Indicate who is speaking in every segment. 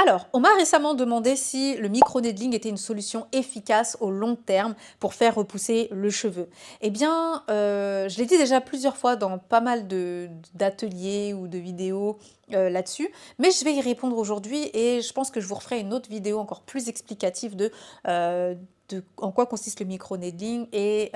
Speaker 1: Alors, on m'a récemment demandé si le micro-needling était une solution efficace au long terme pour faire repousser le cheveu. Eh bien, je l'ai dit déjà plusieurs fois dans pas mal d'ateliers ou de vidéos là-dessus, mais je vais y répondre aujourd'hui et je pense que je vous referai une autre vidéo encore plus explicative de en quoi consiste le micro-needling et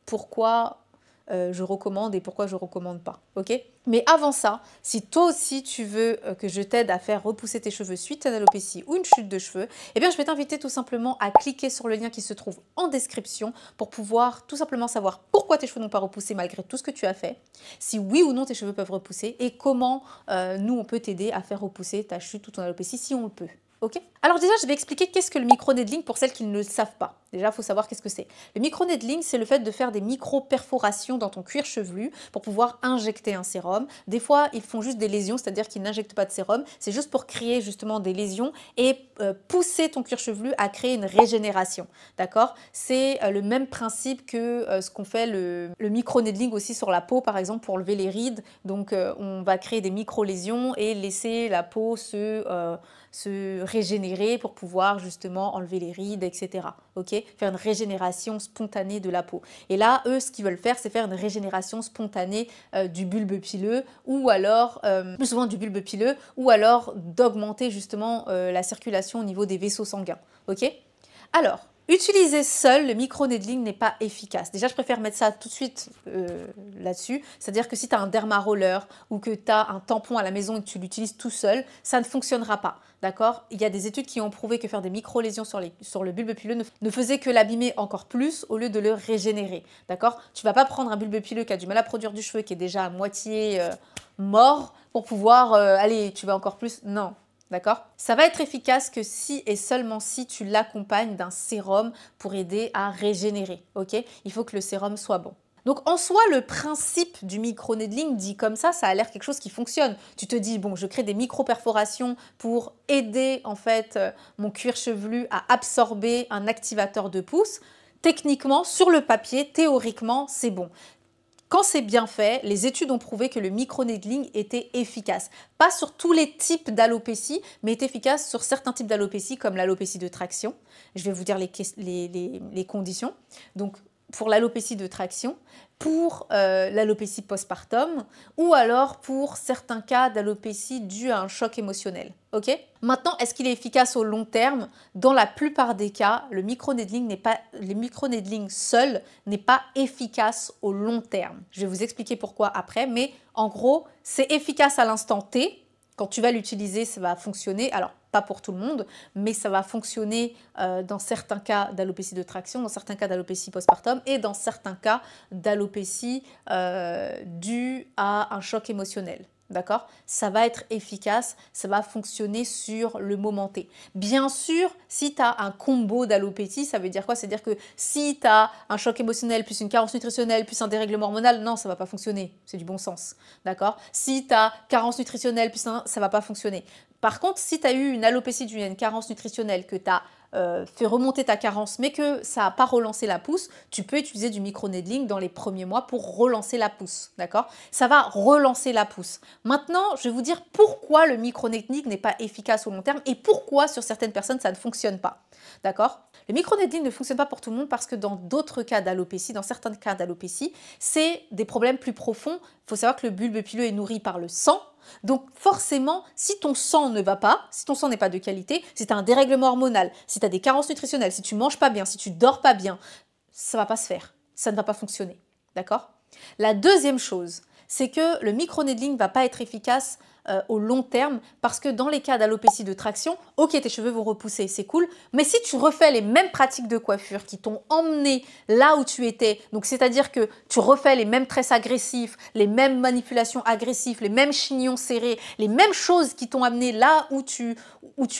Speaker 1: pourquoi je recommande et pourquoi je ne recommande pas, ok? Mais avant ça, si toi aussi tu veux que je t'aide à faire repousser tes cheveux suite à une alopécie ou une chute de cheveux, eh bien je vais t'inviter tout simplement à cliquer sur le lien qui se trouve en description pour pouvoir tout simplement savoir pourquoi tes cheveux n'ont pas repoussé malgré tout ce que tu as fait, si oui ou non tes cheveux peuvent repousser et comment nous on peut t'aider à faire repousser ta chute ou ton alopécie si on le peut. Ok? Alors déjà, je vais expliquer qu'est-ce que le micro-needling pour celles qui ne le savent pas. Déjà, il faut savoir qu'est-ce que c'est. Le micro-needling, c'est le fait de faire des micro-perforations dans ton cuir chevelu pour pouvoir injecter un sérum. Des fois, ils font juste des lésions, c'est-à-dire qu'ils n'injectent pas de sérum. C'est juste pour créer justement des lésions et pousser ton cuir chevelu à créer une régénération. D'accord? C'est le même principe que ce qu'on fait le micro-needling aussi sur la peau, par exemple, pour lever les rides. Donc, on va créer des micro-lésions et laisser la peau se régénérer pour pouvoir justement enlever les rides, etc. Ok? Faire une régénération spontanée de la peau. Et là, eux, ce qu'ils veulent faire, c'est faire une régénération spontanée du bulbe pileux ou alors, plus souvent du bulbe pileux, ou alors d'augmenter justement la circulation au niveau des vaisseaux sanguins. Ok? Alors, utiliser seul le micro-needling n'est pas efficace. Déjà, je préfère mettre ça tout de suite là-dessus. C'est-à-dire que si tu as un derma-roller ou que tu as un tampon à la maison et que tu l'utilises tout seul, ça ne fonctionnera pas. D'accord? Il y a des études qui ont prouvé que faire des micro-lésions sur le bulbe pileux ne faisait que l'abîmer encore plus au lieu de le régénérer. D'accord? Tu ne vas pas prendre un bulbe pileux qui a du mal à produire du cheveu, qui est déjà à moitié mort, pour pouvoir, allez, tu vas encore plus... Non. D'accord? Ça va être efficace que si et seulement si tu l'accompagnes d'un sérum pour aider à régénérer. Ok? Il faut que le sérum soit bon. Donc en soi, le principe du micro-needling dit comme ça a l'air quelque chose qui fonctionne. Tu te dis, bon, je crée des micro-perforations pour aider en fait mon cuir chevelu à absorber un activateur de pousse. Techniquement, sur le papier, théoriquement, c'est bon. Quand c'est bien fait, les études ont prouvé que le micro-needling était efficace. Pas sur tous les types d'alopécie, mais est efficace sur certains types d'alopécie, comme l'alopécie de traction. Je vais vous dire les conditions. Donc, pour l'alopécie de traction, pour l'alopécie postpartum ou alors pour certains cas d'alopécie due à un choc émotionnel. Ok? Maintenant, est-ce qu'il est efficace au long terme? Dans la plupart des cas, le micro-needling seul n'est pas efficace au long terme. Je vais vous expliquer pourquoi après, mais en gros, c'est efficace à l'instant T. Quand tu vas l'utiliser, ça va fonctionner. Alors, pas pour tout le monde, mais ça va fonctionner dans certains cas d'alopécie de traction, dans certains cas d'alopécie postpartum et dans certains cas d'alopécie due à un choc émotionnel. D'accord? Ça va être efficace, ça va fonctionner sur le moment T. Bien sûr, si tu as un combo d'alopécie, ça veut dire quoi? C'est-à-dire que si tu as un choc émotionnel, plus une carence nutritionnelle, plus un dérèglement hormonal, non, ça ne va pas fonctionner. C'est du bon sens. D'accord? Si tu as carence nutritionnelle, plus ça ne va pas fonctionner. Par contre, si tu as eu une alopécie due à une carence nutritionnelle, que tu as fait remonter ta carence, mais que ça n'a pas relancé la pousse, tu peux utiliser du micro-needling dans les premiers mois pour relancer la pousse, d'accord? Ça va relancer la pousse. Maintenant, je vais vous dire pourquoi le micro-needling n'est pas efficace au long terme et pourquoi sur certaines personnes ça ne fonctionne pas, d'accord? Le micro-needling ne fonctionne pas pour tout le monde parce que dans d'autres cas d'alopécie, dans certains cas d'alopécie, c'est des problèmes plus profonds. Il faut savoir que le bulbe pileux est nourri par le sang. Donc forcément, si ton sang ne va pas, si ton sang n'est pas de qualité, si tu as un dérèglement hormonal, si tu as des carences nutritionnelles, si tu manges pas bien, si tu dors pas bien, ça va pas se faire, ça ne va pas fonctionner, d'accord? La deuxième chose, c'est que le micro-needling ne va pas être efficace au long terme parce que dans les cas d'alopécie de traction, ok, tes cheveux vont repousser, c'est cool, mais si tu refais les mêmes pratiques de coiffure qui t'ont emmené là où tu étais, donc c'est-à-dire que tu refais les mêmes tresses agressifs, les mêmes manipulations agressives, les mêmes chignons serrés, les mêmes choses qui t'ont amené là où tu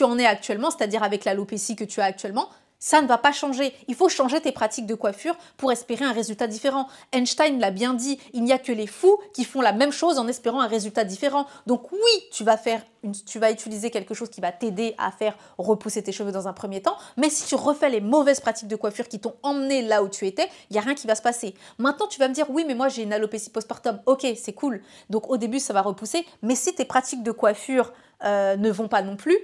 Speaker 1: en es actuellement, c'est-à-dire avec l'alopécie que tu as actuellement, ça ne va pas changer. Il faut changer tes pratiques de coiffure pour espérer un résultat différent. Einstein l'a bien dit, il n'y a que les fous qui font la même chose en espérant un résultat différent. Donc oui, tu vas utiliser quelque chose qui va t'aider à faire repousser tes cheveux dans un premier temps, mais si tu refais les mauvaises pratiques de coiffure qui t'ont emmené là où tu étais, il n'y a rien qui va se passer. Maintenant, tu vas me dire, oui, mais moi j'ai une alopécie postpartum. Ok, c'est cool. Donc au début, ça va repousser, mais si tes pratiques de coiffure ne vont pas non plus,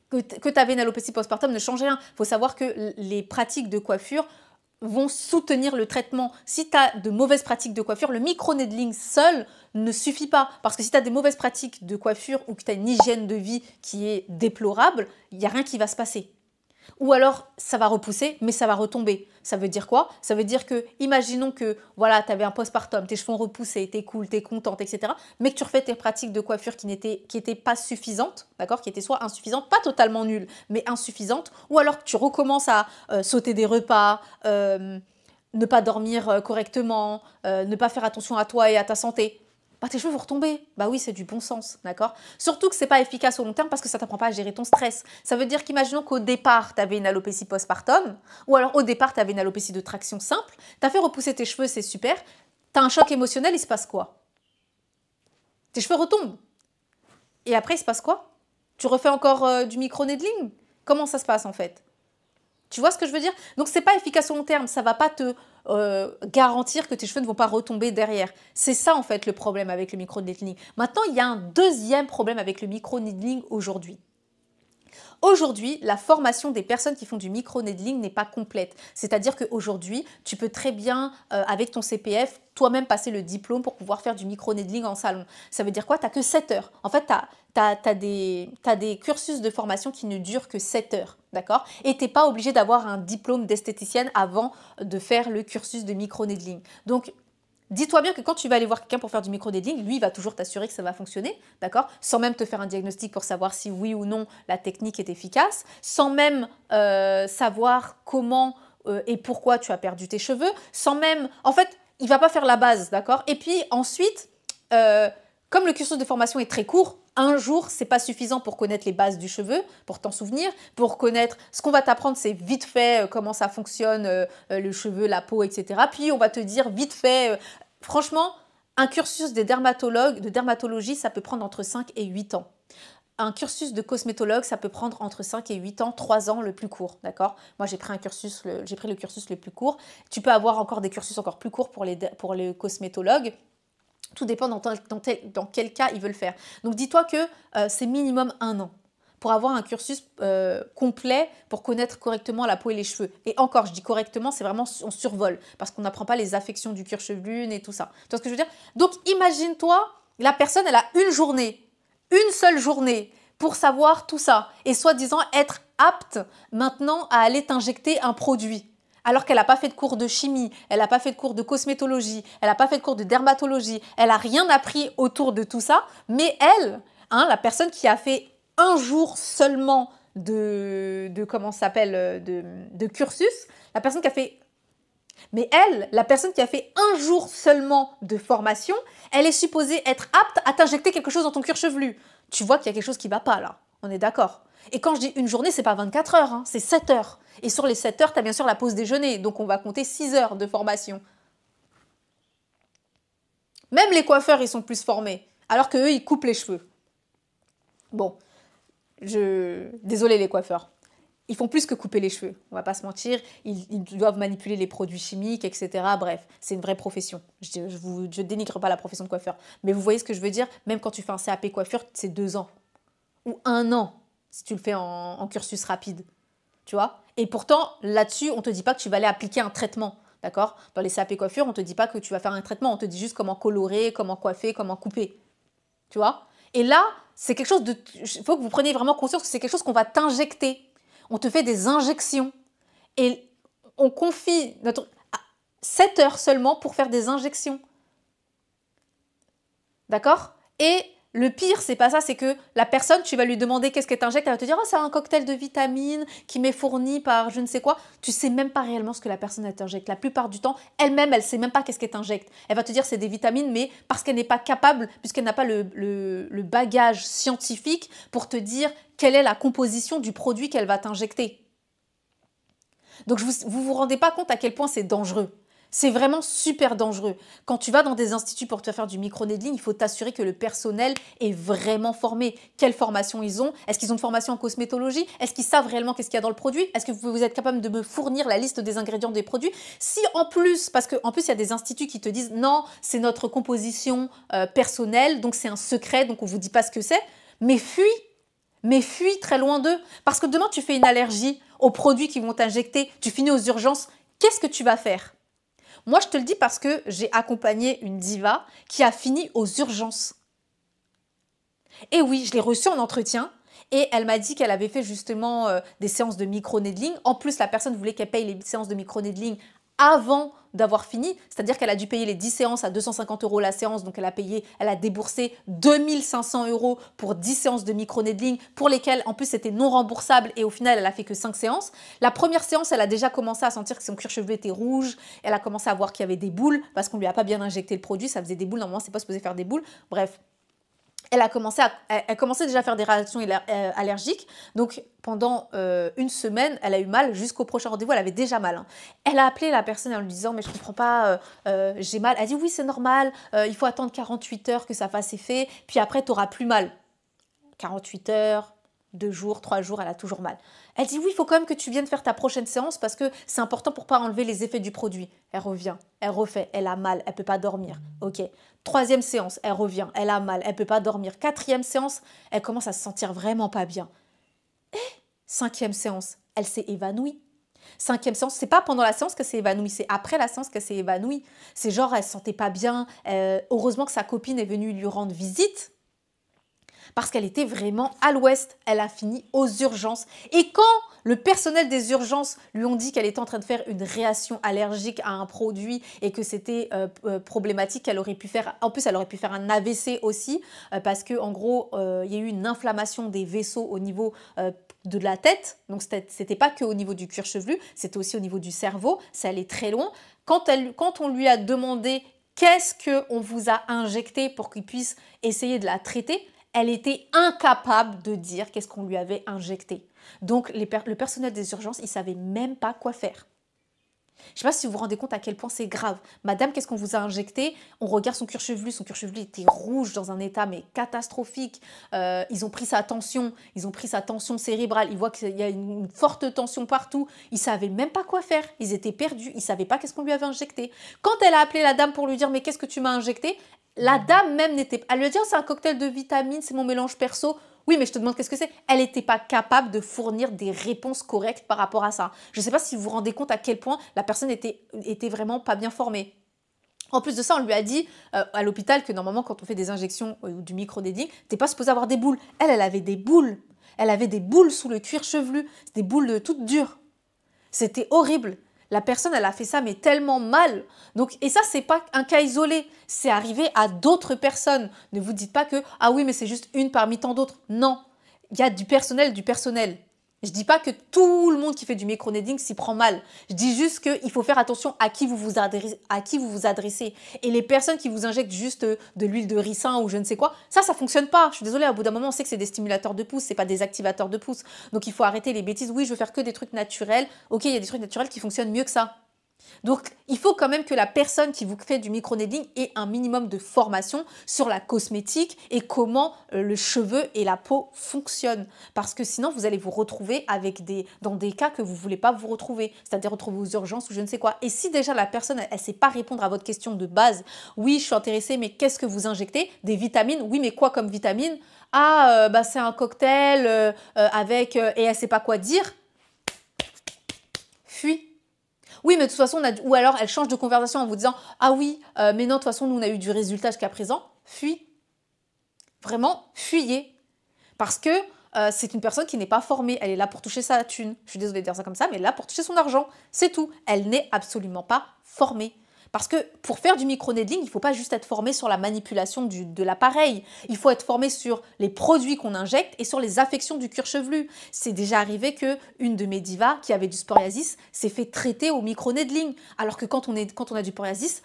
Speaker 1: que tu avais une alopécie postpartum ne change rien. Il faut savoir que les pratiques de coiffure vont soutenir le traitement. Si tu as de mauvaises pratiques de coiffure, le micro-needling seul ne suffit pas. Parce que si tu as des mauvaises pratiques de coiffure ou que tu as une hygiène de vie qui est déplorable, il n'y a rien qui va se passer. Ou alors, ça va repousser, mais ça va retomber. Ça veut dire quoi? Ça veut dire que, imaginons que, voilà, tu avais un postpartum, tes cheveux ont repoussé, t'es cool, t'es contente, etc. Mais que tu refais tes pratiques de coiffure qui étaient pas suffisantes, d'accord? Qui étaient soit insuffisantes, pas totalement nulles, mais insuffisantes. Ou alors que tu recommences à sauter des repas, ne pas dormir correctement, ne pas faire attention à toi et à ta santé. Bah, tes cheveux vont retomber. Bah oui, c'est du bon sens, d'accord? Surtout que c'est pas efficace au long terme parce que ça t'apprend pas à gérer ton stress. Ça veut dire qu'imaginons qu'au départ, tu avais une alopécie postpartum, ou alors au départ, tu avais une alopécie de traction simple, tu as fait repousser tes cheveux, c'est super, tu as un choc émotionnel, il se passe quoi? Tes cheveux retombent. Et après, il se passe quoi? Tu refais encore du micro-needling? Comment ça se passe en fait? Tu vois ce que je veux dire? Donc, c'est pas efficace au long terme. Ça va pas te garantir que tes cheveux ne vont pas retomber derrière. C'est ça, en fait, le problème avec le micro-needling. Maintenant, il y a un deuxième problème avec le micro-needling aujourd'hui. Aujourd'hui, la formation des personnes qui font du micro-needling n'est pas complète. C'est-à-dire qu'aujourd'hui, tu peux très bien, avec ton CPF, toi-même passer le diplôme pour pouvoir faire du micro-needling en salon. Ça veut dire quoi? Tu n'as que 7 heures. En fait, tu as des cursus de formation qui ne durent que 7 heures. D'accord? Et tu n'es pas obligé d'avoir un diplôme d'esthéticienne avant de faire le cursus de micro-needling. Donc, dis-toi bien que quand tu vas aller voir quelqu'un pour faire du micro-needling, lui, il va toujours t'assurer que ça va fonctionner, d'accord? Sans même te faire un diagnostic pour savoir si oui ou non la technique est efficace, sans même savoir comment et pourquoi tu as perdu tes cheveux, sans même... En fait, il ne va pas faire la base, d'accord? Et puis ensuite, comme le cursus de formation est très court, un jour, c'est pas suffisant pour connaître les bases du cheveu, pour t'en souvenir, pour connaître ce qu'on va t'apprendre, c'est vite fait comment ça fonctionne, le cheveu, la peau, etc. Puis on va te dire vite fait, franchement, un cursus de dermatologie, ça peut prendre entre 5 et 8 ans. Un cursus de cosmétologue, ça peut prendre entre 5 et 8 ans, 3 ans le plus court, d'accord? Moi, j'ai pris le cursus le plus court. Tu peux avoir encore des cursus encore plus courts pour les cosmétologues. Tout dépend dans quel cas ils veulent faire. Donc, dis-toi que c'est minimum 1 an pour avoir un cursus complet pour connaître correctement la peau et les cheveux. Et encore, je dis correctement, c'est vraiment on survole parce qu'on n'apprend pas les affections du cuir chevelu et tout ça. Tu vois ce que je veux dire? Donc, imagine-toi, la personne, elle a une seule journée pour savoir tout ça et soi-disant être apte maintenant à aller t'injecter un produit. Alors qu'elle n'a pas fait de cours de chimie, elle n'a pas fait de cours de cosmétologie, elle n'a pas fait de cours de dermatologie, elle n'a rien appris autour de tout ça, mais elle, la personne qui a fait un jour seulement comment ça s'appelle, de cursus, la personne qui a fait... Mais elle, la personne qui a fait un jour seulement de formation, elle est supposée être apte à t'injecter quelque chose dans ton cuir chevelu. Tu vois qu'il y a quelque chose qui ne va pas là, on est d'accord. Et quand je dis une journée, c'est pas 24 heures, c'est 7 heures. Et sur les 7 heures, tu as bien sûr la pause déjeuner, donc on va compter 6 heures de formation. Même les coiffeurs, ils sont plus formés, alors qu'eux, ils coupent les cheveux. Bon, désolé les coiffeurs. Ils font plus que couper les cheveux, on va pas se mentir. Ils doivent manipuler les produits chimiques, etc. Bref, c'est une vraie profession. Je dénigre pas la profession de coiffeur. Mais vous voyez ce que je veux dire? Même quand tu fais un CAP coiffure, c'est 2 ans. Ou 1 an, si tu le fais en cursus rapide. Tu vois? Et pourtant, là-dessus, on ne te dit pas que tu vas aller appliquer un traitement. D'accord? Dans les CAP coiffure, on ne te dit pas que tu vas faire un traitement. On te dit juste comment colorer, comment coiffer, comment couper. Tu vois? Et là, c'est quelque chose de... Il faut que vous preniez vraiment conscience que c'est quelque chose qu'on va t'injecter. On te fait des injections. Et on confie 7 heures seulement pour faire des injections. D'accord? Et le pire, c'est pas ça, c'est que la personne, tu vas lui demander qu'est-ce qu'elle t'injecte, elle va te dire « Oh, c'est un cocktail de vitamines qui m'est fourni par je ne sais quoi. » Tu sais même pas réellement ce que la personne elle t'injecte. La plupart du temps, elle-même, elle sait même pas qu'est-ce qu'elle t'injecte. Elle va te dire c'est des vitamines, mais parce qu'elle n'est pas capable, puisqu'elle n'a pas le bagage scientifique pour te dire quelle est la composition du produit qu'elle va t'injecter. Donc, vous vous rendez pas compte à quel point c'est dangereux. C'est vraiment super dangereux. Quand tu vas dans des instituts pour te faire du micro-needling, il faut t'assurer que le personnel est vraiment formé. Quelle formation ils ont? Est-ce qu'ils ont une formation en cosmétologie? Est-ce qu'ils savent réellement qu'est-ce qu'il y a dans le produit? Est-ce que vous êtes capable de me fournir la liste des ingrédients des produits? Si en plus, parce qu'en plus il y a des instituts qui te disent non, c'est notre composition personnelle, donc c'est un secret, donc on ne vous dit pas ce que c'est, mais fuis. Mais fuis très loin d'eux. Parce que demain, tu fais une allergie aux produits qui vont t'injecter, tu finis aux urgences. Qu'est-ce que tu vas faire? Moi, je te le dis parce que j'ai accompagné une diva qui a fini aux urgences. Et oui, je l'ai reçue en entretien et elle m'a dit qu'elle avait fait justement des séances de micro-needling. En plus, la personne voulait qu'elle paye les séances de micro-needling avant d'avoir fini. C'est-à-dire qu'elle a dû payer les 10 séances à 250 € la séance. Donc, elle a déboursé 2500 € pour 10 séances de micro-needling pour lesquelles, en plus, c'était non remboursable. Et au final, elle a fait que 5 séances. La première séance, elle a déjà commencé à sentir que son cuir chevelu était rouge. Elle a commencé à voir qu'il y avait des boules parce qu'on lui a pas bien injecté le produit. Ça faisait des boules. Normalement, c'est pas supposé faire des boules. Bref. Elle commençait déjà à faire des réactions allergiques. Donc, pendant une semaine, elle a eu mal jusqu'au prochain rendez-vous. Elle avait déjà mal. Hein. Elle a appelé la personne en lui disant « Mais je ne comprends pas, j'ai mal. » Elle a dit « Oui, c'est normal. Il faut attendre 48 heures que ça fasse effet. Puis après, tu n'auras plus mal. » 48 heures, 2 jours, 3 jours, elle a toujours mal. Elle dit « Oui, il faut quand même que tu viennes faire ta prochaine séance parce que c'est important pour ne pas enlever les effets du produit. » Elle revient, elle refait, elle a mal, elle ne peut pas dormir. Ok. 3e séance, elle revient, elle a mal, elle ne peut pas dormir. 4e séance, elle commence à se sentir vraiment pas bien. Et 5e séance, elle s'est évanouie. 5e séance, c'est pas pendant la séance qu'elle s'est évanouie, c'est après la séance qu'elle s'est évanouie. C'est genre, elle se sentait pas bien. Heureusement que sa copine est venue lui rendre visite. Parce qu'elle était vraiment à l'ouest. Elle a fini aux urgences. Et quand le personnel des urgences lui ont dit qu'elle était en train de faire une réaction allergique à un produit et que c'était problématique, qu'elle aurait pu faire... En plus, elle aurait pu faire un AVC aussi parce qu'en gros, il y a eu une inflammation des vaisseaux au niveau de la tête. Donc, c'était pas qu'au niveau du cuir chevelu, c'était aussi au niveau du cerveau. Ça allait très loin. Quand on lui a demandé qu'est-ce qu'on vous a injecté pour qu'il puisse essayer de la traiter, elle était incapable de dire qu'est-ce qu'on lui avait injecté. Donc, le personnel des urgences, il ne savait même pas quoi faire. Je ne sais pas si vous vous rendez compte à quel point c'est grave. Madame, qu'est-ce qu'on vous a injecté? On regarde son cuir chevelu était rouge dans un état mais catastrophique. Ils ont pris sa tension cérébrale. Ils voient qu'il y a une forte tension partout. Ils ne savaient même pas quoi faire. Ils étaient perdus. Ils ne savaient pas qu'est-ce qu'on lui avait injecté. Quand elle a appelé la dame pour lui dire « Mais qu'est-ce que tu m'as injecté ?» La dame même n'était pas... Elle lui a dit « Oh, c'est un cocktail de vitamines, c'est mon mélange perso. » Oui, mais je te demande qu'est-ce que c'est. Elle n'était pas capable de fournir des réponses correctes par rapport à ça. Je ne sais pas si vous vous rendez compte à quel point la personne était vraiment pas bien formée. En plus de ça, on lui a dit à l'hôpital que normalement, quand on fait des injections ou du micro-needling, tu n'es pas supposé avoir des boules. Elle avait des boules. Elle avait des boules sous le cuir chevelu. Des boules toutes dures. C'était horrible. La personne, elle a fait ça, mais tellement mal. Donc, et ça, c'est pas un cas isolé. C'est arrivé à d'autres personnes. Ne vous dites pas que, ah oui, mais c'est juste une parmi tant d'autres. Non, il y a du personnel, du personnel. Je dis pas que tout le monde qui fait du micro-needling s'y prend mal. Je dis juste qu'il faut faire attention à qui vous vous adressez. Et les personnes qui vous injectent juste de l'huile de ricin ou je ne sais quoi, ça fonctionne pas. Je suis désolée, au bout d'un moment, on sait que c'est des stimulateurs de pouce, c'est pas des activateurs de pouce. Donc il faut arrêter les bêtises. Oui, je veux faire que des trucs naturels. Ok, il y a des trucs naturels qui fonctionnent mieux que ça. Donc, il faut quand même que la personne qui vous fait du micro-needling ait un minimum de formation sur la cosmétique et comment le cheveu et la peau fonctionnent. Parce que sinon, vous allez vous retrouver dans des cas que vous ne voulez pas vous retrouver, c'est-à-dire retrouver aux urgences ou je ne sais quoi. Et si déjà la personne, elle ne sait pas répondre à votre question de base, oui, je suis intéressée, mais qu'est-ce que vous injectez? Des vitamines? Oui, mais quoi comme vitamines? Ah, c'est un cocktail avec... et elle ne sait pas quoi dire. Fuis. Oui, mais de toute façon, ou alors elle change de conversation en vous disant « Ah oui, mais non, de toute façon, nous, on a eu du résultat jusqu'à présent. » Fuis. Vraiment, fuyez. Parce que c'est une personne qui n'est pas formée. Elle est là pour toucher sa thune. Je suis désolée de dire ça comme ça, mais elle est là pour toucher son argent. C'est tout. Elle n'est absolument pas formée. Parce que pour faire du micro-needling, il ne faut pas juste être formé sur la manipulation de l'appareil. Il faut être formé sur les produits qu'on injecte et sur les affections du cuir chevelu. C'est déjà arrivé qu'une de mes divas qui avait du psoriasis s'est fait traiter au micro-needling. Alors que quand on a du psoriasis,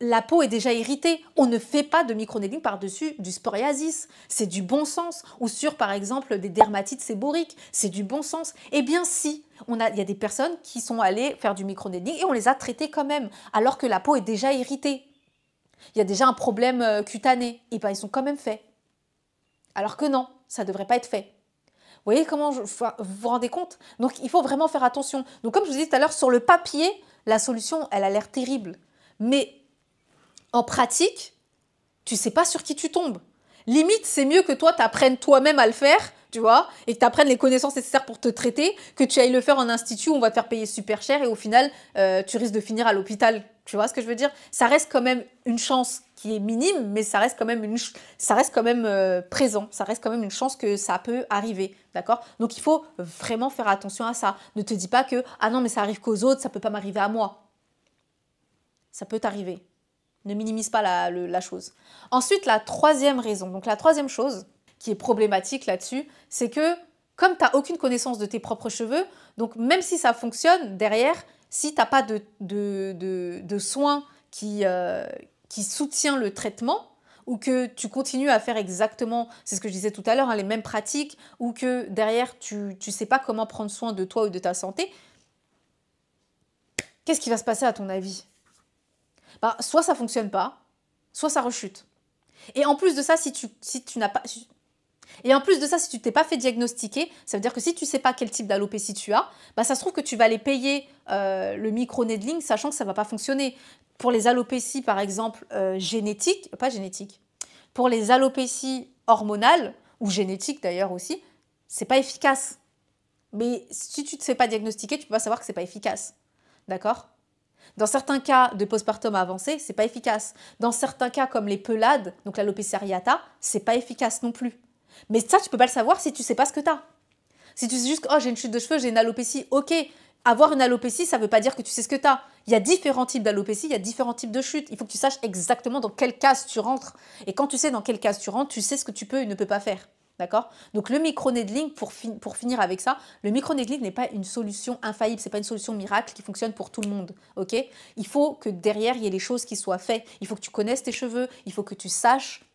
Speaker 1: la peau est déjà irritée. On ne fait pas de micro-needling par-dessus du psoriasis. C'est du bon sens. Ou sur, par exemple, des dermatites séboriques. C'est du bon sens. Eh bien, si. Il y a des personnes qui sont allées faire du micro-needling et on les a traitées quand même, alors que la peau est déjà irritée. Il y a déjà un problème cutané. Et bien, ils sont quand même faits. Alors que non, ça ne devrait pas être fait. Vous voyez comment vous vous rendez compte? Donc, il faut vraiment faire attention. Donc, comme je vous disais tout à l'heure, sur le papier, la solution, elle a l'air terrible. Mais en pratique, tu ne sais pas sur qui tu tombes. Limite, c'est mieux que toi, tu apprennes toi-même à le faire. tu vois, et que tu apprennes les connaissances nécessaires pour te traiter, que tu ailles le faire en institut où on va te faire payer super cher et au final, tu risques de finir à l'hôpital. Tu vois ce que je veux dire? Ça reste quand même une chance qui est minime, mais ça reste quand même, présent. Ça reste quand même une chance que ça peut arriver, d'accord? Donc il faut vraiment faire attention à ça. Ne te dis pas que « Ah non, mais ça arrive qu'aux autres, ça peut pas m'arriver à moi. » Ça peut t'arriver. Ne minimise pas la chose. Ensuite, la troisième raison, donc la troisième chose qui est problématique là-dessus, c'est que comme tu n'as aucune connaissance de tes propres cheveux, donc même si ça fonctionne, derrière, si tu n'as pas de soins qui soutient le traitement, ou que tu continues à faire exactement, c'est ce que je disais tout à l'heure, hein, les mêmes pratiques, ou que derrière, tu ne sais pas comment prendre soin de toi ou de ta santé, qu'est-ce qui va se passer à ton avis? Bah, soit ça ne fonctionne pas, soit ça rechute. Et en plus de ça, si tu n'as pas... Et en plus de ça, si tu t'es pas fait diagnostiquer, ça veut dire que si tu sais pas quel type d'alopécie tu as, bah ça se trouve que tu vas aller payer le micro-needling, sachant que ça va pas fonctionner. Pour les alopécies, par exemple, pas génétiques, pour les alopécies hormonales, ou génétiques d'ailleurs aussi, c'est pas efficace. Mais si tu ne te fais pas diagnostiquer, tu peux pas savoir que c'est pas efficace. D'accord? Dans certains cas de postpartum avancé, c'est pas efficace. Dans certains cas comme les pelades, donc l'alopécie areata, c'est pas efficace non plus. Mais ça, tu peux pas le savoir si tu sais pas ce que tu as. Si tu sais juste que oh, j'ai une chute de cheveux, j'ai une alopécie, ok. Avoir une alopécie, ça veut pas dire que tu sais ce que tu as. Il y a différents types d'alopécie, il y a différents types de chutes. Il faut que tu saches exactement dans quelle case tu rentres. Et quand tu sais dans quelle case tu rentres, tu sais ce que tu peux et ne peux pas faire. D'accord? Donc le micro-needling, pour finir avec ça, le micro-needling n'est pas une solution infaillible, c'est pas une solution miracle qui fonctionne pour tout le monde. Ok? Il faut que derrière, il y ait les choses qui soient faites. Il faut que tu connaisses tes cheveux, il faut que tu saches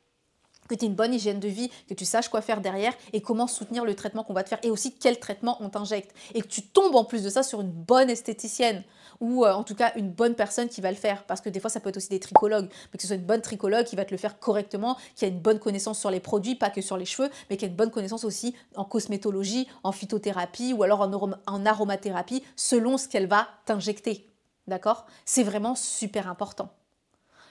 Speaker 1: que tu aies une bonne hygiène de vie, que tu saches quoi faire derrière et comment soutenir le traitement qu'on va te faire et aussi quel traitement on t'injecte. Et que tu tombes en plus de ça sur une bonne esthéticienne ou en tout cas une bonne personne qui va le faire. Parce que des fois, ça peut être aussi des tricologues, mais que ce soit une bonne tricologue qui va te le faire correctement, qui a une bonne connaissance sur les produits, pas que sur les cheveux, mais qui a une bonne connaissance aussi en cosmétologie, en phytothérapie ou alors en aromathérapie, selon ce qu'elle va t'injecter. D'accord? C'est vraiment super important.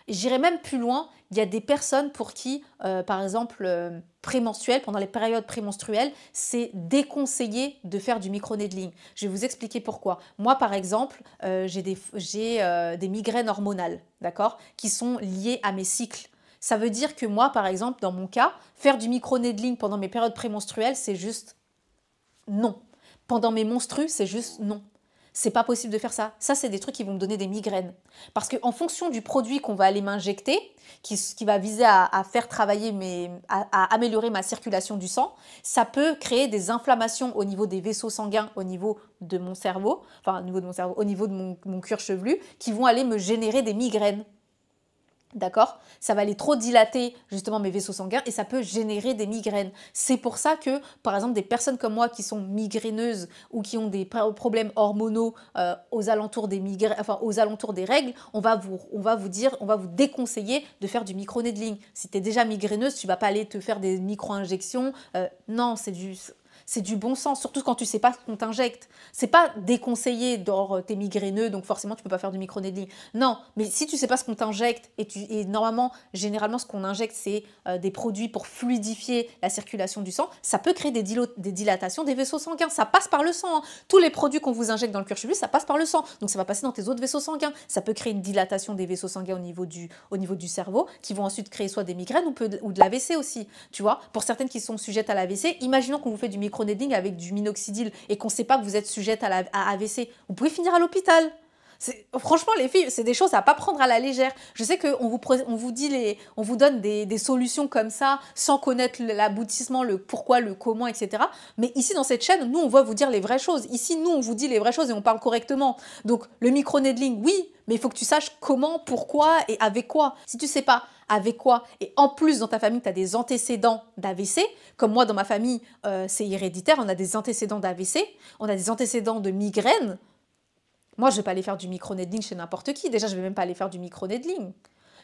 Speaker 1: J'irai même plus loin, il y a des personnes pour qui, par exemple, prémenstruelles, pendant les périodes prémenstruelles, c'est déconseillé de faire du micro-needling. Je vais vous expliquer pourquoi. Moi, par exemple, j'ai des migraines hormonales, d'accord, qui sont liées à mes cycles. Ça veut dire que moi, par exemple, dans mon cas, faire du micro-needling pendant mes périodes prémenstruelles, c'est juste non. Pendant mes menstrues, c'est juste non. C'est pas possible de faire ça. Ça, c'est des trucs qui vont me donner des migraines. Parce qu'en fonction du produit qu'on va aller m'injecter, qui va viser à faire travailler, à améliorer ma circulation du sang, ça peut créer des inflammations au niveau des vaisseaux sanguins, au niveau de mon cerveau, enfin au niveau de mon cerveau, au niveau de mon cuir chevelu, qui vont aller me générer des migraines. D'accord? Ça va aller trop dilater justement mes vaisseaux sanguins et ça peut générer des migraines. C'est pour ça que, par exemple, des personnes comme moi qui sont migraineuses ou qui ont des problèmes hormonaux aux alentours des aux alentours des règles, on va vous déconseiller de faire du micro-needling. Si tu es déjà migraineuse, tu vas pas aller te faire des micro-injections. Non, c'est du bon sens, surtout quand tu sais pas ce qu'on t'injecte. C'est pas déconseillé, t'es migraineux, donc forcément tu peux pas faire du micro-needling. Non, mais si tu sais pas ce qu'on t'injecte, et normalement, généralement, ce qu'on injecte, c'est des produits pour fluidifier la circulation du sang, ça peut créer des dilatations des vaisseaux sanguins. Ça passe par le sang. Hein. Tous les produits qu'on vous injecte dans le cuir chevelu, ça passe par le sang. Donc ça va passer dans tes autres vaisseaux sanguins. Ça peut créer une dilatation des vaisseaux sanguins au niveau du cerveau, qui vont ensuite créer soit des migraines ou de l'AVC aussi. Tu vois, pour certaines qui sont sujettes à l'AVC, imaginons qu'on vous fait du micro-needling avec du minoxidil et qu'on ne sait pas que vous êtes sujette à AVC, vous pouvez finir à l'hôpital. Franchement, les filles, c'est des choses à ne pas prendre à la légère. Je sais qu'on vous donne des solutions comme ça, sans connaître l'aboutissement, le pourquoi, le comment, etc. Mais ici, dans cette chaîne, nous, on va vous dire les vraies choses. Ici, nous, on vous dit les vraies choses et on parle correctement. Donc, le micro-needling, oui, mais il faut que tu saches comment, pourquoi et avec quoi. Si tu ne sais pas avec quoi, et en plus, dans ta famille, tu as des antécédents d'AVC, comme moi, dans ma famille, c'est héréditaire, on a des antécédents d'AVC, on a des antécédents de migraines. Moi, je ne vais pas aller faire du micro-needling chez n'importe qui. Déjà, je ne vais même pas aller faire du micro-needling.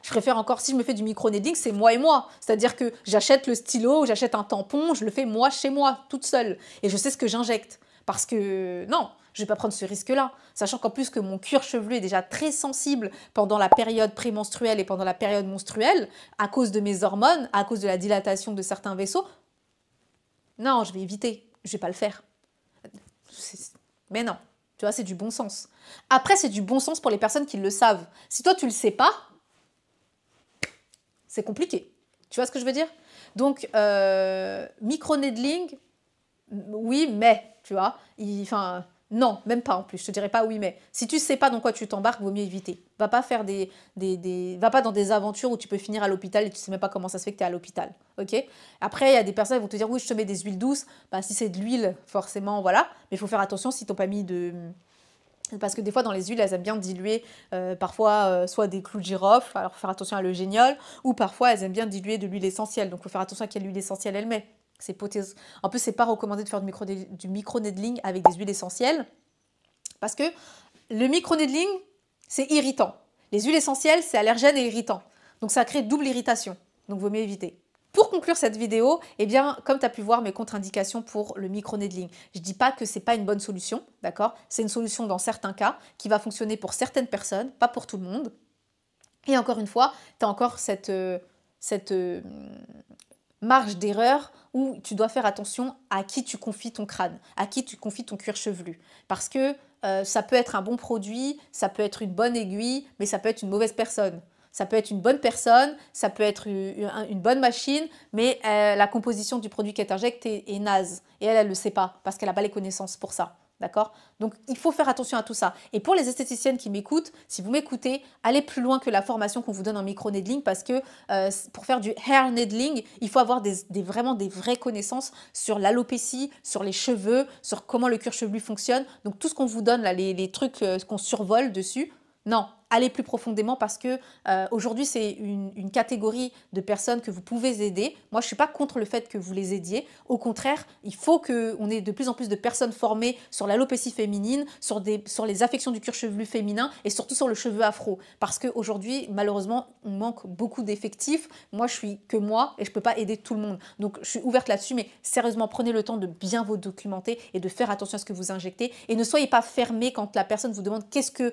Speaker 1: Je préfère encore, si je me fais du micro-needling, c'est moi et moi. C'est-à-dire que j'achète le stylo, j'achète un tampon, je le fais moi chez moi, toute seule. Et je sais ce que j'injecte. Parce que non, je ne vais pas prendre ce risque-là. Sachant qu'en plus que mon cuir chevelu est déjà très sensible pendant la période prémenstruelle et pendant la période menstruelle, à cause de mes hormones, à cause de la dilatation de certains vaisseaux, Non, je vais éviter. Je vais pas le faire. Mais non, tu vois, c'est du bon sens. Après, c'est du bon sens pour les personnes qui le savent. Si toi, tu le sais pas, c'est compliqué. Tu vois ce que je veux dire? Donc, micro-needling, oui, mais, tu vois, enfin, non, même pas en plus, je te dirais pas oui, mais. Si tu sais pas dans quoi tu t'embarques, vaut mieux éviter. Va pas faire va pas dans des aventures où tu peux finir à l'hôpital et tu sais même pas comment ça se fait que tu es à l'hôpital, ok? Après, il y a des personnes qui vont te dire, oui, je te mets des huiles douces. Bah, si c'est de l'huile, forcément, voilà. Mais il faut faire attention si t'ont pas mis de... Parce que des fois, dans les huiles, elles aiment bien diluer parfois soit des clous de girofle, alors faut faire attention à l'eugéniol, ou parfois elles aiment bien diluer de l'huile essentielle. Donc il faut faire attention à quelle huile essentielle elle met. En plus, c'est pas recommandé de faire du micro-needling avec des huiles essentielles, parce que le micro-needling, c'est irritant. Les huiles essentielles, c'est allergène et irritant. Donc ça crée double irritation. Donc vaut mieux éviter. Pour conclure cette vidéo, eh bien, comme tu as pu voir mes contre-indications pour le micro-needling, je ne dis pas que ce n'est pas une bonne solution, d'accord? C'est une solution dans certains cas qui va fonctionner pour certaines personnes, pas pour tout le monde. Et encore une fois, tu as encore cette marge d'erreur où tu dois faire attention à qui tu confies ton crâne, à qui tu confies ton cuir chevelu. Parce que ça peut être un bon produit, ça peut être une bonne aiguille, mais ça peut être une mauvaise personne. Ça peut être une bonne personne, ça peut être une bonne machine, mais la composition du produit qu'elle t'injecte est naze. Et elle ne le sait pas, parce qu'elle n'a pas les connaissances pour ça. D'accord? Donc, il faut faire attention à tout ça. Et pour les esthéticiennes qui m'écoutent, si vous m'écoutez, allez plus loin que la formation qu'on vous donne en micro-needling parce que pour faire du hair needling, il faut avoir vraiment des vraies connaissances sur l'alopécie, sur les cheveux, sur comment le cuir chevelu fonctionne. Donc, tout ce qu'on vous donne, là, les trucs qu'on survole dessus, non, allez plus profondément parce que aujourd'hui, c'est une catégorie de personnes que vous pouvez aider. Moi, je ne suis pas contre le fait que vous les aidiez. Au contraire, il faut qu'on ait de plus en plus de personnes formées sur l'alopécie féminine, sur les affections du cuir chevelu féminin et surtout sur le cheveu afro. Parce qu'aujourd'hui, malheureusement, on manque beaucoup d'effectifs. Moi, je suis que moi et je ne peux pas aider tout le monde. Donc, je suis ouverte là-dessus, mais sérieusement, prenez le temps de bien vous documenter et de faire attention à ce que vous injectez. Et ne soyez pas fermés quand la personne vous demande qu'est-ce que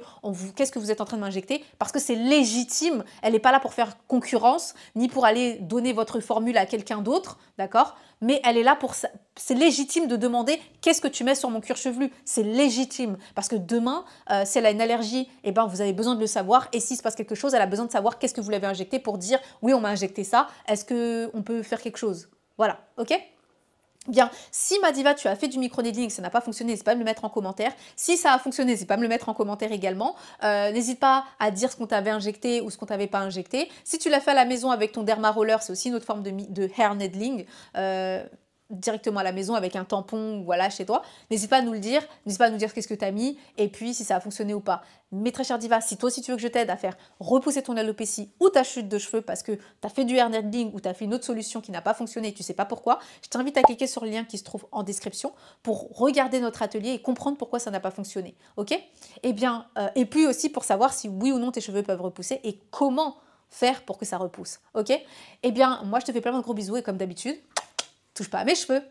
Speaker 1: vous êtes en train de m'injecter, parce que c'est légitime. Elle n'est pas là pour faire concurrence, ni pour aller donner votre formule à quelqu'un d'autre, d'accord? Mais elle est là pour ça. C'est légitime de demander qu'est-ce que tu mets sur mon cuir chevelu. C'est légitime. Parce que demain, si elle a une allergie, eh ben, vous avez besoin de le savoir. Et s'il se passe quelque chose, elle a besoin de savoir qu'est-ce que vous l'avez injecté pour dire oui, on m'a injecté ça. Est-ce qu'on peut faire quelque chose? Voilà, ok? Bien, si ma diva, tu as fait du micro-needling, ça n'a pas fonctionné, n'hésite pas à me le mettre en commentaire. Si ça a fonctionné, n'hésite pas à me le mettre en commentaire également. N'hésite pas à dire ce qu'on t'avait injecté ou ce qu'on t'avait pas injecté. Si tu l'as fait à la maison avec ton derma roller, c'est aussi une autre forme de hair needling. Directement à la maison avec un tampon, voilà, chez toi. N'hésite pas à nous le dire, n'hésite pas à nous dire qu'est-ce que tu as mis et puis si ça a fonctionné ou pas. Mais très chère diva, si toi aussi tu veux que je t'aide à faire repousser ton alopécie ou ta chute de cheveux parce que tu as fait du hair needling ou tu as fait une autre solution qui n'a pas fonctionné et tu ne sais pas pourquoi, je t'invite à cliquer sur le lien qui se trouve en description pour regarder notre atelier et comprendre pourquoi ça n'a pas fonctionné. Ok? Eh bien, et puis aussi pour savoir si oui ou non tes cheveux peuvent repousser et comment faire pour que ça repousse. Ok? Eh bien, moi je te fais plein de gros bisous et comme d'habitude, touche pas à mes cheveux.